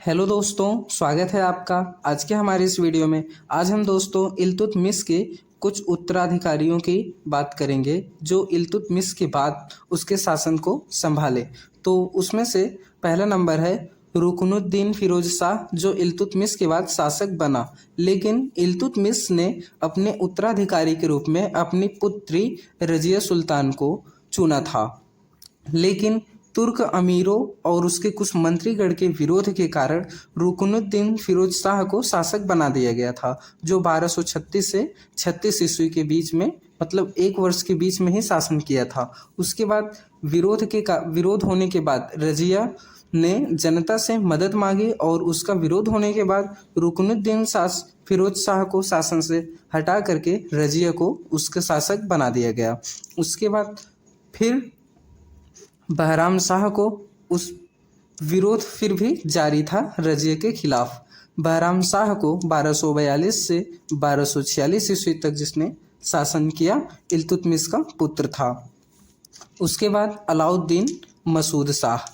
Hello दोस्तों, स्वागत है आपका आज के हमारे इस वीडियो में। आज हम दोस्तों इल्तुतमिश के कुछ उत्तराधिकारियों की बात करेंगे जो इल्तुतमिश के बाद उसके शासन को संभाले। तो उसमें से पहला नंबर है रुकनुद्दीन फिरोज शाह, जो इल्तुतमिश के बाद शासक बना। लेकिन इल्तुतमिश ने अपने उत्तराधिकारी के रूप में अपनी पुत्री रजिया सुल्तान को चुना था, लेकिन तुर्क अमीरों और उसके कुछ मंत्रीगण के विरोध के कारण रुकनुद्दीन फिरोज शाह को शासक बना दिया गया था, जो 1236 से 36 ईस्वी के बीच में, मतलब एक वर्ष के बीच में ही शासन किया था। उसके बाद विरोध होने के बाद रजिया ने जनता से मदद मांगी और उसका विरोध होने के बाद रुकनुद्दीन फिरोज शाह को शासन से हटा करके रजिया को उसका शासक बना दिया गया। उसके बाद फिर बहराम शाह को उस विरोध फिर भी जारी था रजिया के खिलाफ। बहराम शाह को 1242 से 1246 ईस्वी तक जिसने शासन किया, इल्तुतमिश का पुत्र था। उसके बाद अलाउद्दीन मसूद शाह,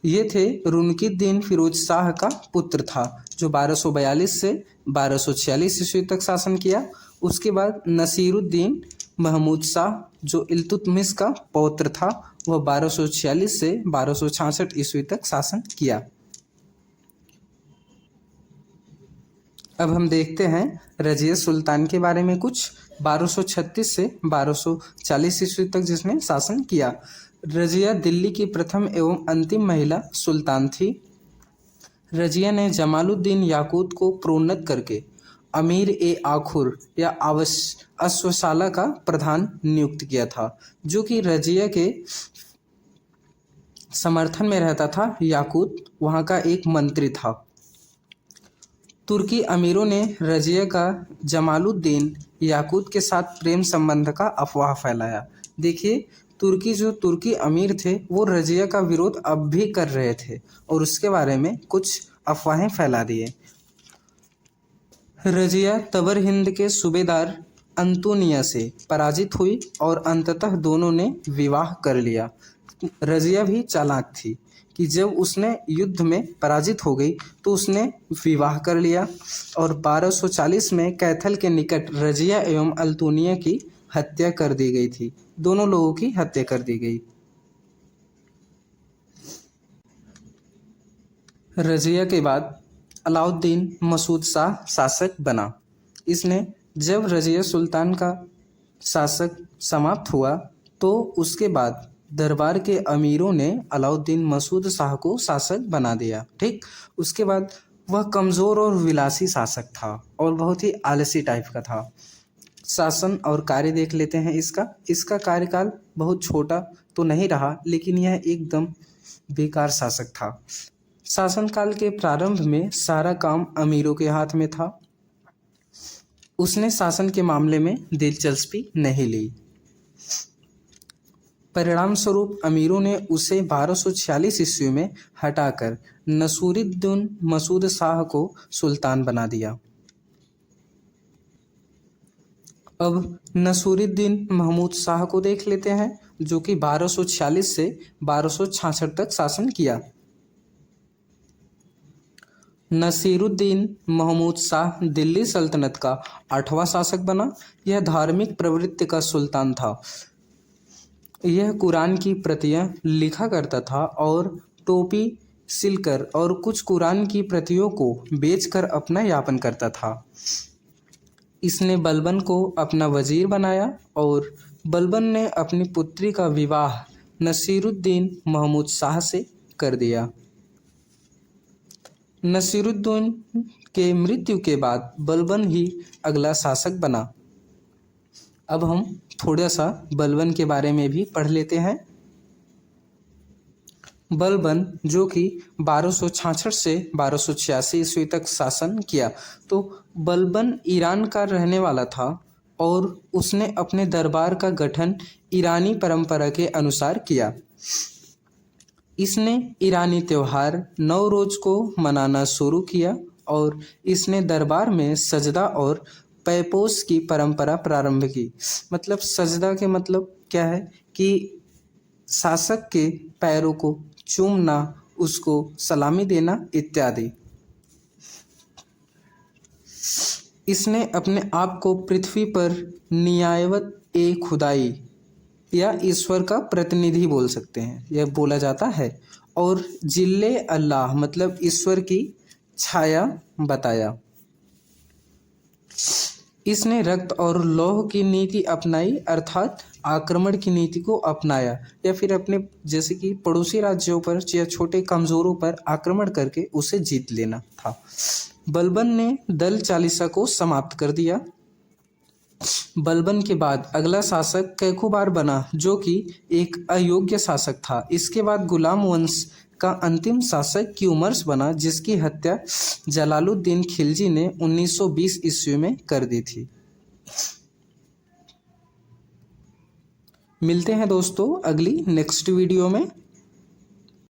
ये थे रुकनुद्दीन फिरोज शाह का पुत्र था, जो 1242 से 1246 ईस्वी तक शासन किया। उसके बाद नसीरुद्दीन महमूद शाह, जो इल्तुतमिश का पौत्र था, वह 1246 से 1266 ईस्वी तक शासन किया। अब हम देखते हैं रजिया सुल्तान के बारे में कुछ। 1236 से 1240 ईस्वी तक जिसने शासन किया। रजिया दिल्ली की प्रथम एवं अंतिम महिला सुल्तान थी। रजिया ने जमालुद्दीन याकूत को प्रोन्नत करके अमीर ए आखुर या अश्वशाला का प्रधान नियुक्त किया था, जो कि रजिया के समर्थन में रहता था। याकूत वहाँ का एक मंत्री था। तुर्की अमीरों ने रजिया का जमालुद्दीन याकूत के साथ प्रेम संबंध का अफवाह फैलाया। देखिए, तुर्की अमीर थे, वो रजिया का विरोध अब भी कर रहे थे और उसके बारे में कुछ अफवाहें फैला दिए। रजिया तबर हिंद के सूबेदार अंतोनिया से पराजित हुई और अंततः दोनों ने विवाह कर लिया। रजिया भी चालाक थी कि जब उसने युद्ध में पराजित हो गई तो उसने विवाह कर लिया और 1240 में कैथल के निकट रजिया एवं अंतोनिया की हत्या कर दी गई थी। दोनों लोगों की हत्या कर दी गई। रजिया के बाद अलाउद्दीन मसूद शाह शासक बना। इसने जब रजिया सुल्तान का शासक समाप्त हुआ तो उसके बाद दरबार के अमीरों ने अलाउद्दीन मसूद शाह को शासक बना दिया। ठीक, उसके बाद वह कमज़ोर और विलासी शासक था और बहुत ही आलसी टाइप का था। शासन और कार्य देख लेते हैं इसका कार्यकाल बहुत छोटा तो नहीं रहा, लेकिन यह एकदम बेकार शासक था। शासनकाल के प्रारंभ में सारा काम अमीरों के हाथ में था। उसने शासन के मामले में दिलचस्पी नहीं ली। परिणाम स्वरूप अमीरों ने उसे 1246 ईस्वी में हटाकर नसीरुद्दीन मसूद शाह को सुल्तान बना दिया। अब नसीरुद्दीन महमूद शाह को देख लेते हैं, जो कि 1246 से 1266 तक शासन किया। नसीरुद्दीन महमूद शाह दिल्ली सल्तनत का 8वां शासक बना। यह धार्मिक प्रवृत्ति का सुल्तान था। यह कुरान की प्रतियां लिखा करता था और टोपी सिलकर और कुछ कुरान की प्रतियों को बेचकर अपना यापन करता था। इसने बलबन को अपना वजीर बनाया और बलबन ने अपनी पुत्री का विवाह नसीरुद्दीन महमूद शाह से कर दिया। नसीरुद्दीन के मृत्यु के बाद बलबन ही अगला शासक बना। अब हम थोड़ा सा बलबन के बारे में भी पढ़ लेते हैं। बलबन, जो कि 1266 से 1286 ईस्वी तक शासन किया, तो बलबन ईरान का रहने वाला था और उसने अपने दरबार का गठन ईरानी परंपरा के अनुसार किया। इसने ईरानी त्यौहार नवरोज को मनाना शुरू किया और इसने दरबार में सजदा और पैपोस की परंपरा प्रारंभ की। मतलब सजदा के मतलब क्या है कि शासक के पैरों को चूमना, उसको सलामी देना इत्यादि। इसने अपने आप को पृथ्वी पर न्यायवत ए खुदाई या ईश्वर का प्रतिनिधि बोल सकते हैं, यह बोला जाता है। और जिल्ले अल्लाह मतलब ईश्वर की छाया बताया। इसने रक्त और लौह की नीति अपनाई, अर्थात आक्रमण की नीति को अपनाया, या फिर अपने जैसे कि पड़ोसी राज्यों पर या छोटे कमजोरों पर आक्रमण करके उसे जीत लेना था। बलबन ने दल चालीसा को समाप्त कर दिया। बलबन के बाद अगला शासक कैकुबार बना, जो कि एक अयोग्य शासक था। इसके बाद गुलाम वंश का अंतिम शासक क्यूमर्स बना, जिसकी हत्या जलालुद्दीन खिलजी ने 1920 ईस्वी में कर दी थी। मिलते हैं दोस्तों अगली नेक्स्ट वीडियो में।